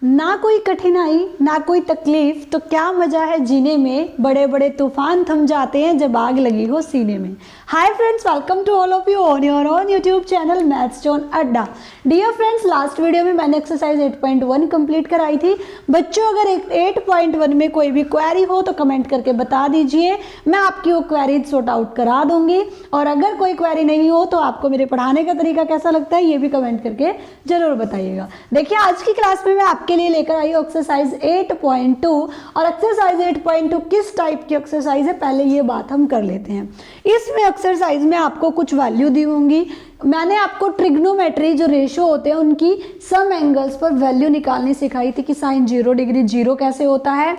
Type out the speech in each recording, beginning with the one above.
ना कोई कठिनाई ना कोई तकलीफ तो क्या मजा है जीने में, बड़े बड़े तूफान थम जाते हैं जब आग लगी हो सीने में। Hi friends, welcome to all of you on your own YouTube channel maths zone अड्डा। डियर फ्रेंड्स, लास्ट वीडियो में मैंने एक्सरसाइज 8.1 कंप्लीट कराई थी। बच्चों, अगर 8.1 में कोई भी क्वेरी हो तो कमेंट करके बता दीजिए, मैं आपकी वो क्वेरी सॉर्ट आउट करा दूंगी। और अगर कोई क्वेरी नहीं हो तो आपको मेरे पढ़ाने का तरीका कैसा लगता है ये भी कमेंट करके जरूर बताइएगा। देखिए, आज की क्लास में मैं आपके लिए लेकर आई हूँ एक्सरसाइज 8.2। और एक्सरसाइज 8.2 किस टाइप की एक्सरसाइज है, पहले ये बात हम कर लेते हैं। इसमें एक्सरसाइज में आपको कुछ वैल्यू दी होंगी। मैंने आपको ट्रिग्नोमेट्री जो रेशियो होते हैं उनकी सम एंगल्स पर वैल्यू निकालनी सिखाई थी कि साइन 0 डिग्री 0 कैसे होता है,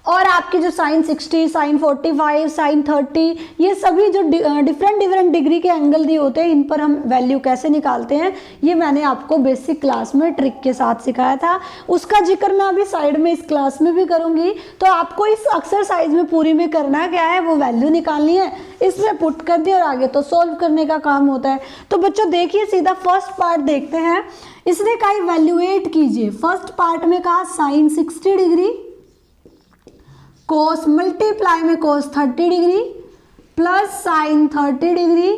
और आपके जो साइन 60, साइन 45, साइन 30, ये सभी जो डिफरेंट डिग्री के एंगल दिए होते हैं इन पर हम वैल्यू कैसे निकालते हैं, ये मैंने आपको बेसिक क्लास में ट्रिक के साथ सिखाया था। उसका जिक्र मैं अभी साइड में इस क्लास में भी करूंगी। तो आपको इस एक्सरसाइज में पूरी में करना क्या है, वो वैल्यू निकालनी है, इसमें पुट कर दिया और आगे तो सॉल्व करने का काम होता है। तो बच्चों देखिए, सीधा फर्स्ट पार्ट देखते हैं। इसने कहा इवैल्यूएट कीजिए। फर्स्ट पार्ट में कहा साइन 60 डिग्री कोस मल्टीप्लाई में कोस 30 डिग्री प्लस साइन 30 डिग्री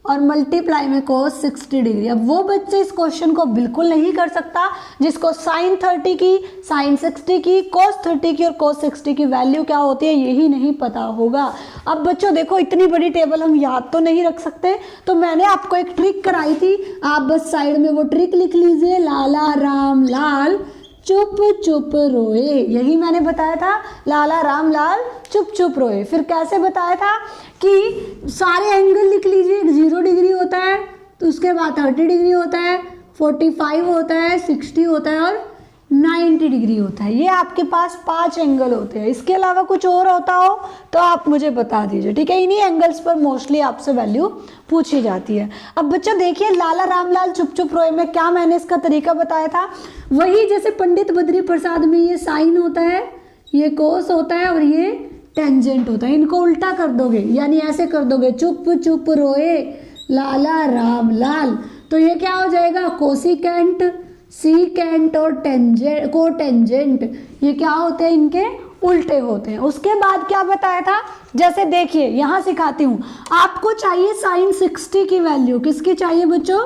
और मल्टीप्लाई में कोस 60 डिग्री। अब वो बच्चे इस क्वेश्चन को बिल्कुल नहीं कर सकता जिसको साइन 30 की, साइन 60 की, कोस 30 की और कोस 60 की वैल्यू क्या होती है यही नहीं पता होगा। अब बच्चों देखो, इतनी बड़ी टेबल हम याद तो नहीं रख सकते, तो मैंने आपको एक ट्रिक कराई थी, आप बस साइड में वो ट्रिक लिख लीजिए। लाला राम लाल चुप चुप रोए, यही मैंने बताया था। लाला राम लाल चुप चुप रोए। फिर कैसे बताया था कि सारे एंगल लिख लीजिए। 0 डिग्री होता है तो उसके बाद 30 डिग्री होता है, 45 होता है, 60 होता है और 90 डिग्री होता है। ये आपके पास 5 एंगल होते हैं। इसके अलावा कुछ और होता हो तो आप मुझे बता दीजिए, ठीक है। इन्हीं एंगल्स पर मोस्टली आपसे वैल्यू पूछी जाती है। अब बच्चों देखिए, लाला रामलाल चुप चुप रोए में क्या मैंने इसका तरीका बताया था, वही जैसे पंडित बद्री प्रसाद में ये साइन होता है, ये कोस होता है और ये टेंजेंट होता है। इनको उल्टा कर दोगे, यानी ऐसे कर दोगे, चुप चुप रोए लाला रामलाल, तो ये क्या हो जाएगा, कोसिकेंट, सीकेंट और टेंजेंट, कोटेंजेंट, ये क्या होते हैं, इनके उल्टे होते हैं। उसके बाद क्या बताया था, जैसे देखिए यहां सिखाती हूं, आपको चाहिए साइन 60 की वैल्यू। किसकी चाहिए बच्चों,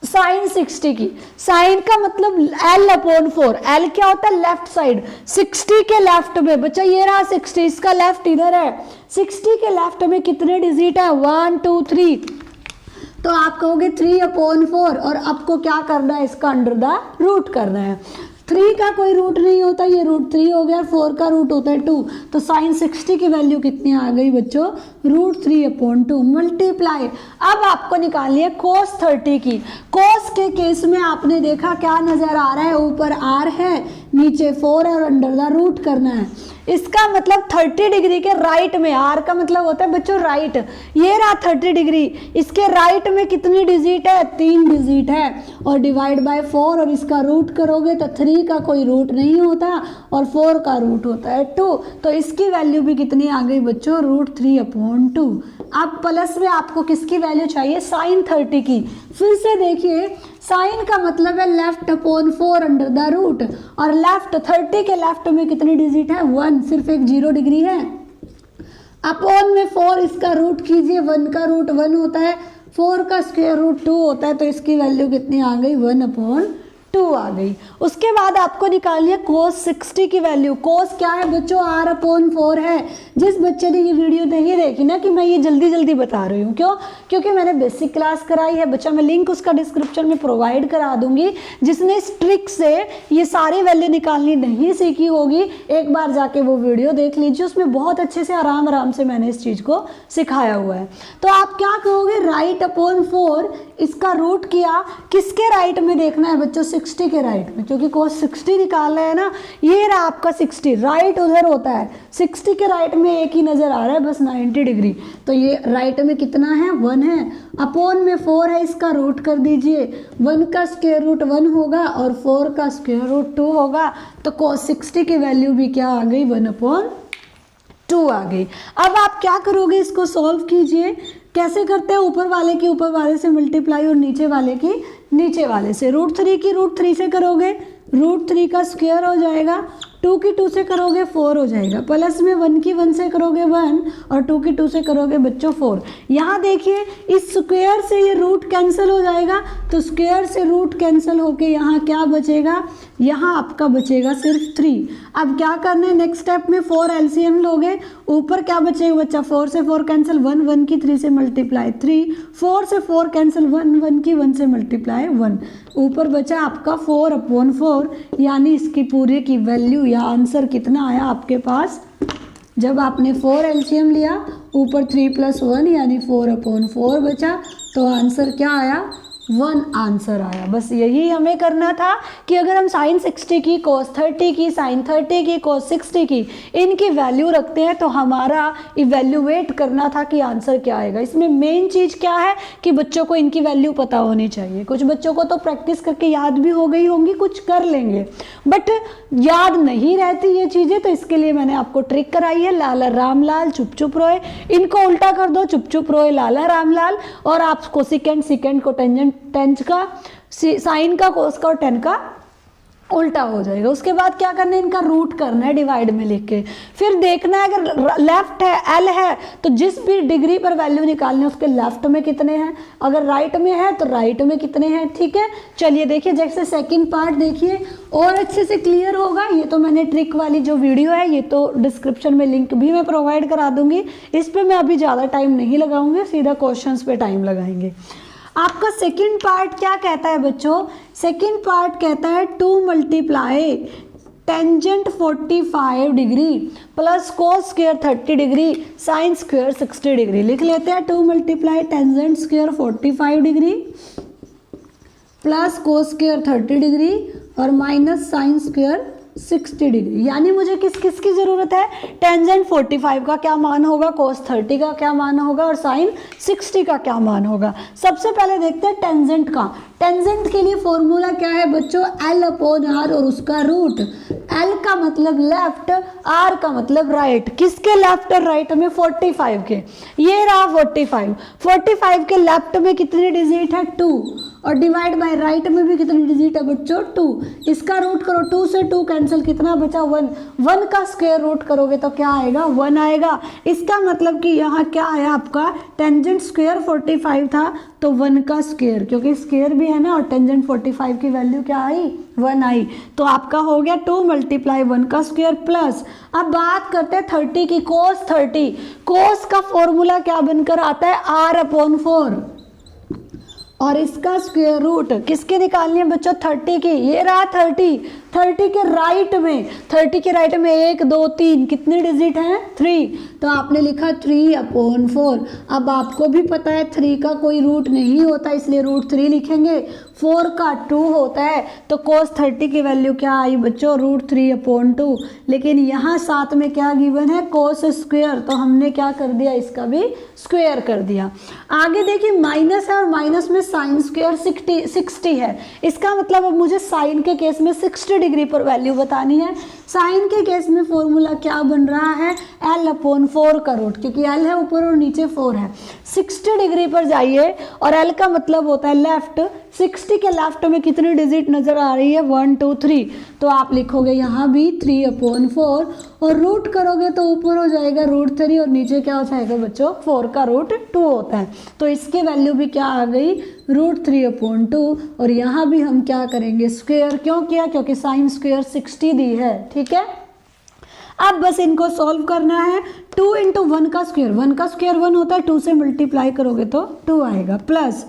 साइन 60 की। साइन का मतलब L/4। L क्या होता है, लेफ्ट साइड। 60 के लेफ्ट में बच्चा ये रहा 60, इसका लेफ्ट इधर है। 60 के लेफ्ट में कितने डिजिट है, 1 2 3, तो आप कहोगे 3/4। और आपको क्या करना है, इसका अंडर द रूट करना है। 3 का कोई रूट नहीं होता, ये √3 हो गया। 4 का रूट होता है 2, तो साइन 60 की वैल्यू कितनी आ गई बच्चों, √3/2 मल्टीप्लाई। अब आपको निकालनी है कोस 30 की। कोस के केस में आपने देखा क्या नजर आ रहा है, ऊपर r है, नीचे 4 और अंडर द रूट करना है। इसका मतलब 30 डिग्री के राइट में, r का मतलब होता है बच्चों राइट, ये रहा 30 डिग्री, इसके राइट में कितनी डिजिट है, 3 डिजिट है, और डिवाइड बाय 4 और इसका रूट करोगे तो 3 का कोई रूट नहीं होता और 4 का रूट होता है 2, तो इसकी वैल्यू भी कितनी आ गई बच्चों, √3/2। अब प्लस में आपको किसकी वैल्यू चाहिए, साइन 30 की। फिर से देखिए, साइन का मतलब है लेफ्ट/4 अंडर द रूट, और लेफ्ट 30 के लेफ्ट में कितनी डिजिट है, 1, सिर्फ एक 0 डिग्री है। अपॉन में 4, इसका रूट कीजिए, 1 का रूट 1 होता है, 4 का स्क्वायर रूट 2 होता है, तो इसकी वैल्यू कितनी आ गई, 1/2 आ गई। उसके बाद आपको निकालनी है कोस 60 की वैल्यू। कोस क्या है बच्चों, r/4 है। जिस बच्चे ने ये वीडियो नहीं देखी ना, कि मैं ये जल्दी जल्दी बता रही हूँ, क्यों, क्योंकि मैंने बेसिक क्लास कराई है बच्चा, मैं लिंक उसका डिस्क्रिप्शन में प्रोवाइड करा दूंगी। जिसने इस ट्रिक से ये सारी वैल्यू निकालनी नहीं सीखी होगी, एक बार जाके वो वीडियो देख लीजिए, उसमें बहुत अच्छे से आराम से मैंने इस चीज को सिखाया हुआ है। तो आप क्या कहोगे, right/4, इसका रूट किया, किसके राइट में देखना है बच्चों, 60 के राइट में, क्योंकि कोस 60 निकालना है ना। ये रहा आपका 60, राइट उधर होता है, 60 के राइट में एक ही नजर आ रहा है बस 90 डिग्री, तो ये राइट में कितना है, 1 है। अपॉन में 4 है, इसका रूट कर दीजिए, 1 का स्क्वायर रूट 1 होगा और 4 का स्क्वायर रूट 2 होगा, तो कोस 60 की वैल्यू भी क्या आ गई, 1/2 आ गई। अब आप क्या करोगे, इसको सॉल्व कीजिए। कैसे करते हैं, ऊपर वाले की ऊपर वाले से मल्टीप्लाई और नीचे वाले की नीचे वाले से। √3 की √3 से करोगे, √3 का स्क्वायर हो जाएगा, 2 की 2 से करोगे 4 हो जाएगा, प्लस में 1 की 1 से करोगे 1 और 2 की 2 से करोगे बच्चों 4। यहाँ देखिए इस स्क्वायर से ये रूट कैंसिल हो जाएगा, तो स्क्वायर से रूट कैंसिल होके यहाँ क्या बचेगा, यहाँ आपका बचेगा सिर्फ 3। अब क्या करना है नेक्स्ट स्टेप में, 4 एलसीएम लोगे, ऊपर क्या बचेगा बच्चा, 4 से 4 कैंसिल, 1 1 की 3 से मल्टीप्लाई 3, 4 से 4 कैंसिल, 1 1 की 1 से मल्टीप्लाई 1, ऊपर बचा आपका 4/4, यानी इसकी पूरे की वैल्यू या आंसर कितना आया आपके पास, जब आपने 4 एलसीएम लिया ऊपर 3 + 1 यानी 4/4 बचा, तो आंसर क्या आया, 1 आंसर आया। बस यही हमें करना था कि अगर हम sin 60 की, cos 30 की, sin 30 की, cos 60 की इनकी वैल्यू रखते हैं तो हमारा इवेल्युएट करना था कि आंसर क्या आएगा। इसमें मेन चीज़ क्या है कि बच्चों को इनकी वैल्यू पता होनी चाहिए। कुछ बच्चों को तो प्रैक्टिस करके याद भी हो गई होंगी, कुछ कर लेंगे बट याद नहीं रहती ये चीज़ें, तो इसके लिए मैंने आपको ट्रिक कराई है। लाला राम लाल चुप चुप रोए, इनको उल्टा कर दो, चुप चुप रोए लाला राम लाल, और आपको सेकेंड को टेंजेंट टेंस का, साइन का, कोस का और टेन का उल्टा हो जाएगा। उसके बाद क्या करना है, इनका रूट करना है डिवाइड में लिख के, फिर देखना है अगर लेफ्ट है एल है तो जिस भी डिग्री पर वैल्यू निकालनी है उसके लेफ्ट में कितने हैं, अगर राइट में है तो राइट में कितने हैं। ठीक है, चलिए देखिए, जैसे सेकंड पार्ट देखिए और अच्छे से क्लियर होगा। ये तो मैंने ट्रिक वाली जो वीडियो है ये तो डिस्क्रिप्शन में लिंक भी मैं प्रोवाइड करा दूंगी, इस पर मैं अभी ज़्यादा टाइम नहीं लगाऊंगी, सीधा क्वेश्चन पे टाइम लगाएंगे। आपका सेकंड पार्ट क्या कहता है बच्चों, सेकंड पार्ट कहता है 2 multiply tangent 45 degree plus cos square 30 degree sine square 60 degree. लिख लेते हैं 2 multiply tangent square 45 degree plus cos square 30 degree और माइनस साइन स्क्वायर 60 डिग्री। यानी मुझे किस किस की ज़रूरत है, टेंजेंट 45 का क्या मान होगा, कोस 30 का क्या मान होगा और साइन 60 का क्या मान होगा। सबसे पहले देखते हैं टेंजेंट का। टेंजेंट के लिए फॉर्मूला क्या है बच्चों, L/R और उसका रूट। L का मतलब लेफ्ट, R का मतलब राइट। किसके लेफ्ट और राइट में, 45 के। ये रहा 45 के लेफ्ट में कितने डिजिट है, 2, और डिवाइड बाय राइट में भी कितनी डिजिट है बच्चों, 2। इसका रूट करो, 2 से 2 कैंसिल, कितना बचा 1। 1 का स्क्वायर रूट करोगे तो क्या आएगा, 1 आएगा। इसका मतलब कि यहाँ क्या आया आपका, टेंजेंट स्क्वायर 45 था तो 1 का स्क्वायर, क्योंकि स्क्वायर भी है ना, और टेंजेंट 45 की वैल्यू क्या आई, 1 आई। तो आपका हो गया 2 मल्टीप्लाई 1 का स्क्वायर प्लस। अब बात करते हैं 30 की, कोस 30। कोस का फॉर्मूला क्या बनकर आता है, R/4, और इसका स्क्वायर रूट किसके निकालनी है बच्चों, 30 की। ये रहा 30 के राइट में, 30 के राइट में 1 2 3 कितने डिजिट हैं, 3, तो आपने लिखा 3/4। अब आपको भी पता है 3 का कोई रूट नहीं होता, इसलिए √3 लिखेंगे। 4 का 2 होता है, तो कोस 30 की वैल्यू क्या आई बच्चों, √3/2। लेकिन यहाँ साथ में क्या गिवन है, कोस स्क्वायर, तो हमने क्या कर दिया, इसका भी स्क्वायर कर दिया। आगे देखिए माइनस है और माइनस में साइन स्क्वायर 60 है। इसका मतलब अब मुझे साइन के केस में 60 डिग्री पर वैल्यू बतानी है। साइन के केस में फॉर्मूला क्या बन रहा है, L/4 का रूट, क्योंकि L है ऊपर और नीचे 4 है। 60 डिग्री पर जाइए और L का मतलब होता है लेफ्ट। 60 के लेफ्ट में कितनी डिजिट नजर आ रही है, 1 2 3, तो आप लिखोगे यहाँ भी 3/4 और रूट करोगे तो ऊपर हो जाएगा √3 और नीचे क्या हो जाएगा बच्चों, 4 का रूट 2 होता है। तो इसकी वैल्यू भी क्या आ गई, √3/2, और यहाँ भी हम क्या करेंगे, स्क्वायर। क्यों किया, क्योंकि साइन स्क्वायर 60 दी है। ठीक है, अब बस इनको सॉल्व करना है। 2 × 1 का स्क्वायर, 1 का स्क्वायर 1 होता है, 2 से मल्टीप्लाई करोगे तो 2 आएगा, प्लस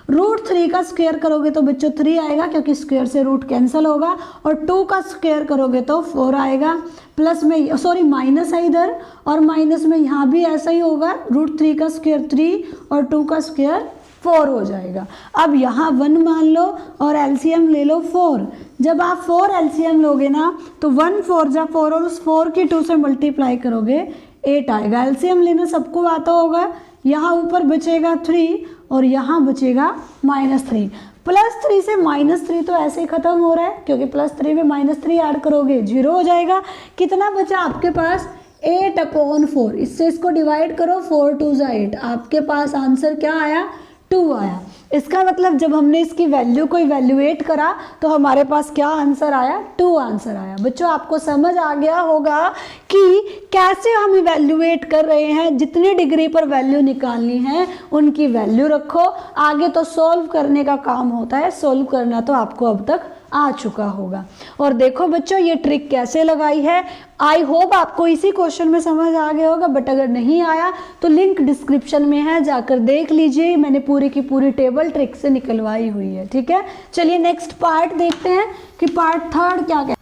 √3 का स्क्वायर करोगे तो बच्चों 3 आएगा, क्योंकि स्क्वायर से रूट कैंसिल होगा, और 2 का स्क्वायर करोगे तो 4 आएगा, प्लस में सॉरी माइनस है इधर, और माइनस में यहाँ भी ऐसा ही होगा, √3 का स्क्वायर 3 और 2 का स्क्वायर 4 हो जाएगा। अब यहाँ 1 मान लो और एलसीएम ले लो 4। जब आप 4 एलसीएम लोगे ना तो 1 4 जा 4 और उस 4 की 2 से मल्टीप्लाई करोगे 8 आएगा। एलसीएम लेना सबको आता होगा। यहाँ ऊपर बचेगा 3 और यहाँ बचेगा -3। +3 से -3 तो ऐसे ही खत्म हो रहा है, क्योंकि +3 में -3 ऐड करोगे 0 हो जाएगा। कितना बचा आपके पास, 8/4। इससे इसको डिवाइड करो, 4 2 8, आपके पास आंसर क्या आया, 2 आया। इसका मतलब जब हमने इसकी वैल्यू को इवैल्यूएट करा तो हमारे पास क्या आंसर आया, 2 आंसर आया। बच्चों आपको समझ आ गया होगा कि कैसे हम इवैल्यूएट कर रहे हैं, जितनी डिग्री पर वैल्यू निकालनी है उनकी वैल्यू रखो, आगे तो सॉल्व करने का काम होता है। सॉल्व करना तो आपको अब तक आ चुका होगा। और देखो बच्चों ये ट्रिक कैसे लगाई है, आई होप आपको इसी क्वेश्चन में समझ आ गया होगा, बट अगर नहीं आया तो लिंक डिस्क्रिप्शन में है, जाकर देख लीजिए, मैंने पूरी की पूरी टेबल ट्रिक से निकलवाई हुई है। ठीक है, चलिए नेक्स्ट पार्ट देखते हैं कि पार्ट थर्ड क्या क्या।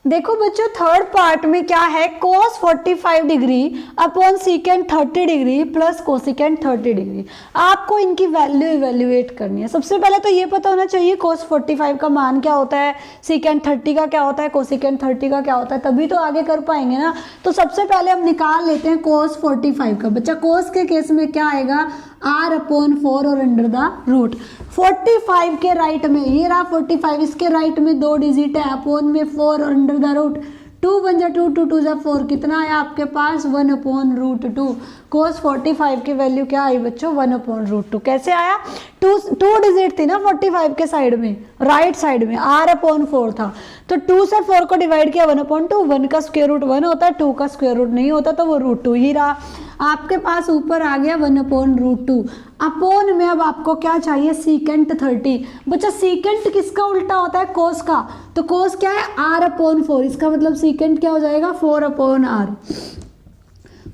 देखो बच्चों थर्ड पार्ट में क्या है, cos 45 degree upon secant 30 degree plus cosecant 30 degree. आपको इनकी वैल्यू इवेल्युएट करनी है। सबसे पहले तो ये पता होना चाहिए cos 45 का मान क्या होता है, सीकेंट 30 का क्या होता है, कोसिकेंट 30 का क्या होता है, तभी तो आगे कर पाएंगे ना। तो सबसे पहले हम निकाल लेते हैं cos 45 का। बच्चा cos के केस में क्या आएगा, r/4 और अंडर द रूट। 45 के राइट में ये रहा 45, इसके राइट में 2 डिजिट है, अपॉन में 4 और अंडर द रूट। 2 1 जा 2, 2 2 जा 4, कितना आया आपके पास 1/√2। cos 45 की वैल्यू क्या आई बच्चों, 1/√2। कैसे आया, 2 डिजिट थी ना 45 के साइड में, राइट साइड में r/4 था, तो 2 से 4 को डिवाइड किया 1/2। 1 का स्क्वायर रूट 1 होता है, 2 का स्क्वायर रूट नहीं होता, तो वो √2 ही रहा। आपके पास ऊपर आ गया 1/√2। अपॉन में अब आपको क्या चाहिए, सीकेंट 30। बच्चा सीकेंट किसका उल्टा होता है, कोस का, तो कोस क्या है r/4, इसका मतलब सीकेंट क्या हो जाएगा 4/r।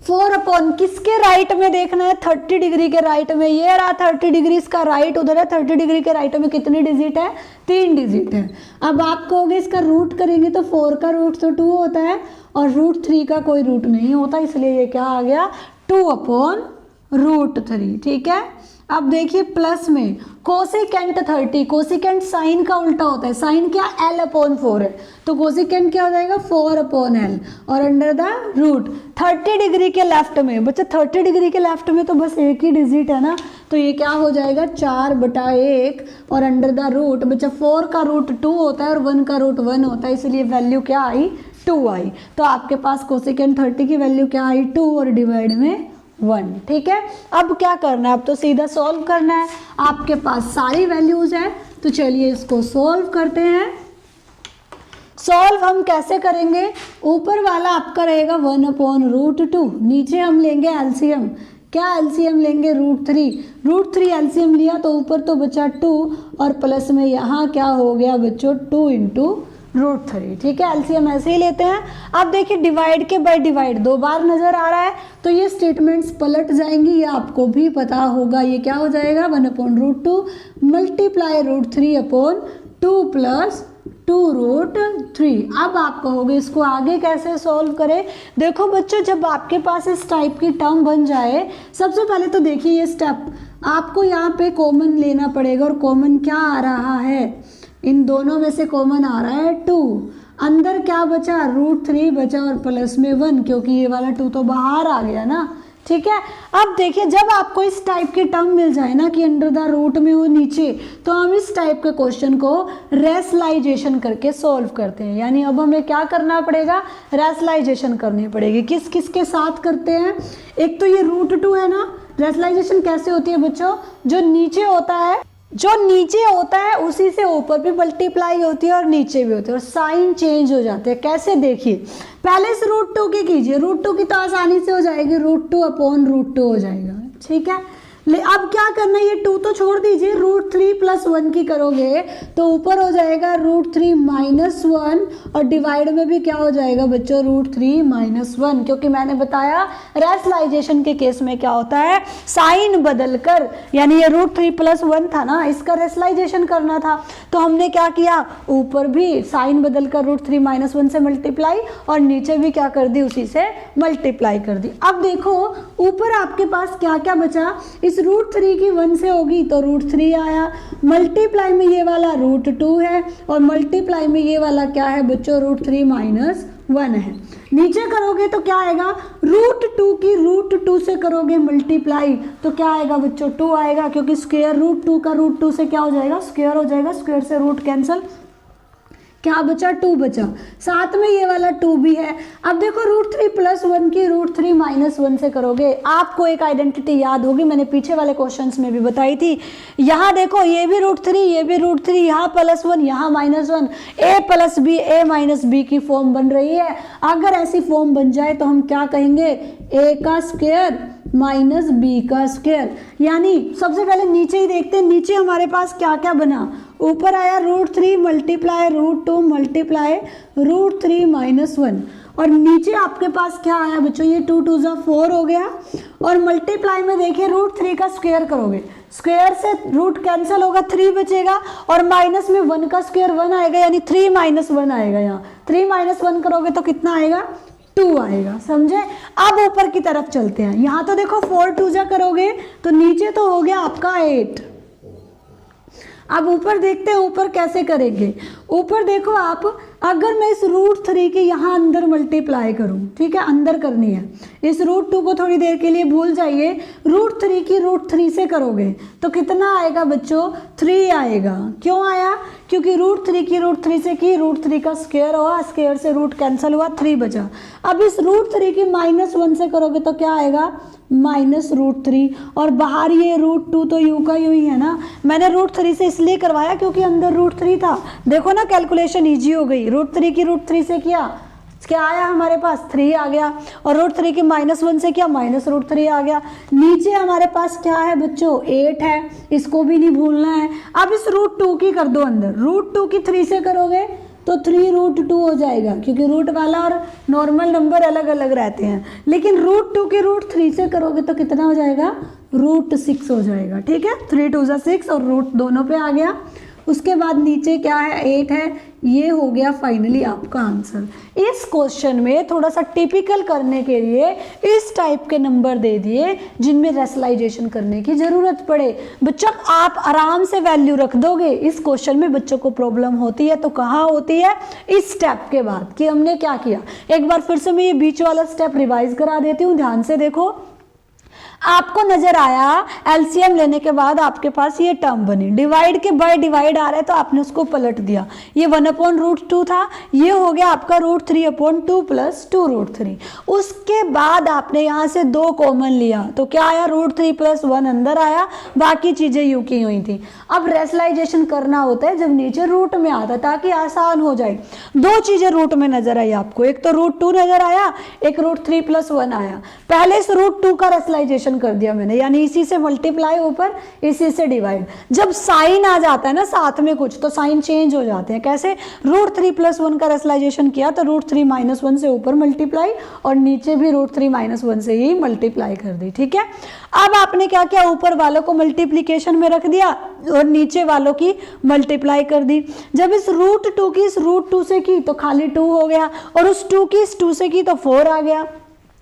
4 किसके राइट में देखना है, 30 डिग्री के राइट में, ये रहा 30 डिग्री, इसका राइट उधर है। 30 डिग्री के राइट में कितनी डिजिट है, 3 डिजिट है। अब आप कहोगे इसका रूट करेंगे तो 4 का रूट तो 2 होता है और √3 का कोई रूट नहीं होता, इसलिए ये क्या आ गया 2/√3। ठीक है, अब देखिए प्लस में कोसिकेंट 30, कोसिकेंट साइन का उल्टा होता है, साइन क्या l/4 है, तो कोसिकेंट क्या हो जाएगा 4/l और अंडर द रूट। 30 डिग्री के लेफ्ट में, बच्चा 30 डिग्री के लेफ्ट में तो बस एक ही डिजिट है ना, तो ये क्या हो जाएगा 4/1 और अंडर द रूट। बच्चा 4 का रूट 2 होता है और 1 का रूट 1 होता है, इसलिए वैल्यू क्या आई 2 आई। तो आपके पास कोसिकेंट 30 की वैल्यू क्या आई 2 और डिवाइड में 1। ठीक है, अब क्या करना है, अब तो सीधा सॉल्व करना है। आपके पास सारी वैल्यूज है, तो चलिए इसको सॉल्व करते हैं। सॉल्व हम कैसे करेंगे, ऊपर वाला आपका रहेगा 1/√2, नीचे हम लेंगे एलसीएम। क्या एलसीएम लेंगे, √3 एलसीएम लिया तो ऊपर तो बचा 2 और प्लस में यहाँ क्या हो गया बच्चों 2 × √3। ठीक है, एलसीएम ऐसे ही लेते हैं। अब देखिए डिवाइड के बाय डिवाइड 2 बार नजर आ रहा है, तो ये स्टेटमेंट्स पलट जाएंगी, ये आपको भी पता होगा। ये क्या हो जाएगा 1/√2 मल्टीप्लाई √3/2 प्लस 2√3। अब आप कहोगे इसको आगे कैसे सॉल्व करें। देखो बच्चों जब आपके पास इस टाइप की टर्म बन जाए, सबसे पहले तो देखिए ये स्टेप आपको यहाँ पे कॉमन लेना पड़ेगा, और कॉमन क्या आ रहा है, इन दोनों में से कॉमन आ रहा है 2। अंदर क्या बचा √3 बचा और प्लस में 1, क्योंकि ये वाला 2 तो बाहर आ गया ना। ठीक है, अब देखिए जब आपको इस टाइप की टर्म मिल जाए ना कि अंडर द रूट में हो नीचे, तो हम इस टाइप के क्वेश्चन को रेशनलाइजेशन करके सॉल्व करते हैं। यानी अब हमें क्या करना पड़ेगा, रेशनलाइजेशन करनी पड़ेगी। किस किस के साथ करते हैं, एक तो ये √2 है ना, रेशनलाइजेशन कैसे होती है बच्चों, जो नीचे होता है उसी से ऊपर भी मल्टीप्लाई होती है और नीचे भी होती है, और साइन चेंज हो जाते हैं। कैसे देखिए, पहले से √2 की कीजिए, √2 की तो आसानी से हो जाएगी, √2/√2 हो जाएगा। ठीक है, अब क्या करना है, ये 2 तो छोड़ दीजिए, √3 + 1 की करोगे तो ऊपर हो जाएगा √3 - 1 और डिवाइड में भी क्या हो जाएगा बच्चों √3 - 1, क्योंकि मैंने बताया रेशनलाइजेशन के केस में क्या होता है, साइन बदलकर, यानी ये √3 + 1 था ना, इसका रेशनलाइजेशन करना था, तो हमने क्या किया, ऊपर भी साइन बदलकर √3 - 1 से मल्टीप्लाई और नीचे भी क्या कर दी, उसी से मल्टीप्लाई कर दी। अब देखो ऊपर आपके पास क्या क्या बचा, इस √3 की 1 से होगी तो √3 आया, मल्टीप्लाई में ये वाला √2 है और मल्टीप्लाई में ये वाला क्या है बच्चों √3 - 1 है। नीचे करोगे तो क्या आएगा, √2 की √2 से करोगे मल्टीप्लाई तो क्या आएगा बच्चों 2 आएगा, क्योंकि स्क्वायर √2 का √2 से क्या हो जाएगा, स्क्वायर हो जाएगा, स्क्वायर से रूट कैंसिल, क्या बचा, 2 बचा, साथ में ये वाला 2 भी है। अब देखो √3 + 1 की √3 - 1 से करोगे, आपको एक आइडेंटिटी याद होगी, मैंने पीछे वाले क्वेश्चंस में भी बताई थी। यहाँ देखो ये भी √3, ये भी √3, यहाँ +1, यहाँ -1, a + b, a - b की फॉर्म बन रही है। अगर ऐसी फॉर्म बन जाए तो हम क्या कहेंगे, a का स्क्वायर - b का स्क्वायर। यानी सबसे पहले नीचे ही देखते हैं, नीचे हमारे पास क्या क्या बना। ऊपर आया √3 × √2 × √3 - 1, और नीचे आपके पास क्या आया बच्चों, ये 2 2 = 4 हो गया। और मल्टीप्लाई में देखिए √3 का स्क्वायर करोगे, स्क्वायर से रूट कैंसिल होगा, 3 बचेगा, और माइनस में 1 का स्क्वायर 1 आएगा, यानी 3 - 1 आएगा। यहाँ 3 - 1 करोगे तो कितना आएगा, 2 आएगा, समझे। अब ऊपर की तरफ चलते हैं। यहाँ तो देखो 4 2 जा करोगे तो नीचे तो हो गया आपका 8। अब ऊपर देखते हैं ऊपर कैसे करेंगे। ऊपर देखो आप, अगर मैं इस √3 के यहाँ अंदर मल्टीप्लाई करूँ, ठीक है, अंदर करनी है, इस √2 को थोड़ी देर के लिए भूल जाइए, √3 की √3 से करोगे तो कितना आएगा बच्चों, 3 आएगा। क्यों आया, क्योंकि √3 की √3 से की, √3 का स्क्वायर हुआ, स्क्वायर से रूट कैंसिल हुआ, 3 बचा। अब इस √3 की -1 से करोगे तो क्या आएगा, -√3, और बाहर ये √2 तो यू का यू ही है ना। मैंने √3 से इसलिए करवाया क्योंकि अंदर √3 था। देखो ना कैलकुलेशन ईजी हो गई, √3 की √3 से किया, क्या आया हमारे पास, 3 आ गया, और √3 की -1 से किया, -√3 आ गया। नीचे हमारे पास क्या है बच्चों, 8 है, इसको भी नहीं भूलना है। अब इस √2 की कर दो अंदर, √2 की 3 से करोगे तो 3√2 हो जाएगा, क्योंकि रूट वाला और नॉर्मल नंबर अलग अलग रहते हैं। लेकिन √2 की √3 से करोगे तो कितना हो जाएगा, √6 हो जाएगा, ठीक है। 3 2 = 6 और रूट दोनों पे आ गया। उसके बाद नीचे क्या है, 8 है, ये हो गया फाइनली आपका आंसर। इस क्वेश्चन में थोड़ा सा टिपिकल करने के लिए इस टाइप के नंबर दे दिए जिनमें रेशनलाइजेशन करने की जरूरत पड़े। बच्चों आप आराम से वैल्यू रख दोगे। इस क्वेश्चन में बच्चों को प्रॉब्लम होती है तो कहाँ होती है, इस स्टेप के बाद कि हमने क्या किया। एक बार फिर से मैं ये बीच वाला स्टेप रिवाइज करा देती हूँ, ध्यान से देखो। आपको नजर आया एलसीएम लेने के बाद आपके पास ये टर्म बनी, डिवाइड के बाय डिवाइड आ रहा है तो आपने उसको पलट दिया, ये 1/√2 था, ये हो गया आपका √3/2 + 2√3। उसके बाद आपने यहाँ से 2 कॉमन लिया तो क्या आया, √3 + 1 अंदर आया, बाकी चीजें यूं की हुई थी। अब रेशनलाइजेशन करना होता है जब नीचे रूट में आता, ताकि आसान हो जाए। 2 चीजें रूट में नजर आई आपको, एक तो √2 नजर आया, एक √3 + 1 आया। पहले इस √2 का रेशनलाइजेशन कर दिया मैंने, यानी इसी से मल्टीप्लाई ऊपर, इसी से डिवाइड। जब साइन आ जाता है ना साथ में कुछ, तो साइन चेंज हो जाते हैं। कैसे, √3 + 1 का रेशनलाइजेशन किया तो √3 - 1 से ऊपर मल्टीप्लाई, और नीचे भी √3 - 1 से ही मल्टीप्लाई कर दी, ठीक है। अब आपने क्या किया, ऊपर वालों को मल्टीप्लीकेशन में रख दिया और नीचे वालों की मल्टीप्लाई कर दी। जब इस √2 की इस √2 से की तो खाली 2 हो गया, और उस 2 की इस 2 से की तो 4 आ गया।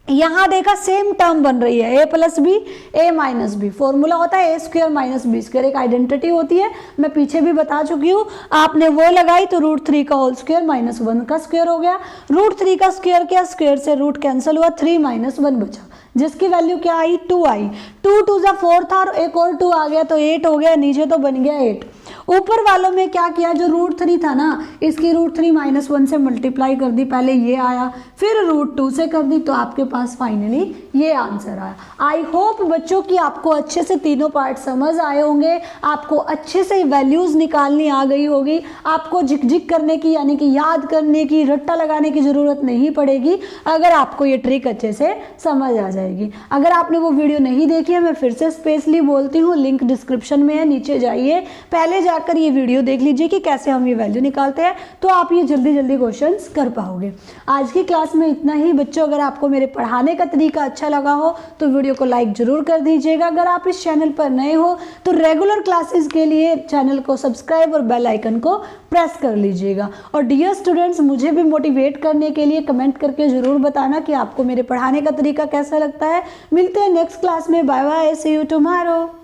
यहाँ देखा सेम टर्म बन रही है, a + b, a - b। Formula होता है a² - b², एक आइडेंटिटी होती है, मैं पीछे भी बता चुकी हूँ। आपने वो लगाई तो √3 का होल स्क्वायर - 1 का स्क्वायर हो गया। √3 का स्क्वायर किया, स्क्वायर से रूट कैंसिल हुआ, 3 - 1 बचा, जिसकी वैल्यू क्या आई, 2 आई। 2 2 = 4 था और एक और 2 आ गया तो 8 हो गया, नीचे तो बन गया 8। ऊपर वालों में क्या किया, जो √3 था ना, इसकी √3 - 1 से मल्टीप्लाई कर दी, पहले ये आया, फिर √2 से कर दी, तो आपके पास फाइनली ये आंसर आया। आई होप बच्चों की आपको अच्छे से तीनों पार्ट समझ आए होंगे, आपको अच्छे से वैल्यूज निकालनी आ गई होगी, आपको झिक करने की, यानी कि याद करने की, रट्टा लगाने की जरूरत नहीं पड़ेगी अगर आपको ये ट्रिक अच्छे से समझ आ जाएगी। अगर आपने वो वीडियो नहीं देखी है, मैं फिर से स्पेशली बोलती हूँ, लिंक डिस्क्रिप्शन में है, नीचे जाइए, पहले जाकर ये वीडियो देख लीजिए कि कैसे हम ये वैल्यू निकालते हैं, तो आप ये जल्दी जल्दी क्वेश्चंस कर पाओगे। आज की क्लास में इतना ही बच्चों। अगर आपको मेरे पढ़ाने का तरीका अच्छा लगा हो तो वीडियो को लाइक जरूर कर दीजिएगा। अगर आप इस चैनल पर नए हो तो रेगुलर क्लासेस के लिए चैनल को सब्सक्राइब और बेल आइकन को प्रेस कर लीजिएगा। और डियर स्टूडेंट्स, मुझे भी मोटिवेट करने के लिए कमेंट करके जरूर बताना कि आपको मेरे पढ़ाने का तरीका कैसा लगता है। मिलते हैं नेक्स्ट क्लास में। Bye bye, see you tomorrow.